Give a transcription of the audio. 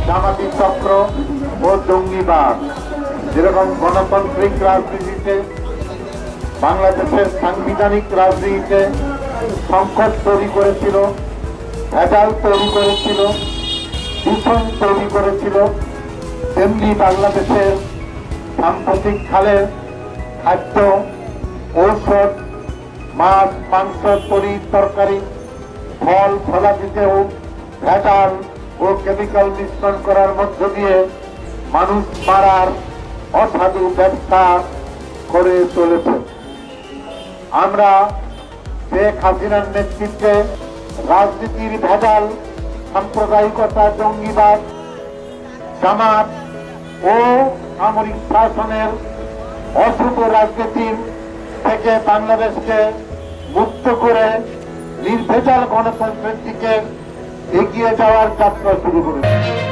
জামাতি চক্র ও জঙ্গিবাদ। যেরকম গণতান্ত্রিক রাজনীতিতে, বাংলাদেশের সাংবিধানিক রাজনীতিতে সংকট তৈরি করেছিল, ভেজাল তৈরি করেছিল, দূষণ তৈরি করেছিল, তেমনি বাংলাদেশের সাম্প্রতিক কালে খাদ্য, ঔষধ, মাছ, মাংস, তরকারি, ফল ফলাদিতেও ভেজাল ও কেমিক্যাল মিশ্রণ করার মধ্য দিয়ে মানুষ মারার অসাধু ব্যবসা করে চলেছে। আমরা শেখ হাসিনার নেতৃত্বে রাজনীতির ভেজাল, সাম্প্রদায়িকতা, জঙ্গিবাদ, জামাত ও সামরিক শাসনের অশুভ রাজনীতির থেকে বাংলাদেশকে মুক্ত করে নির্ভেজাল গণতন্ত্রের দিকে এগিয়ে যাওয়ার যাত্রা শুরু করেছে।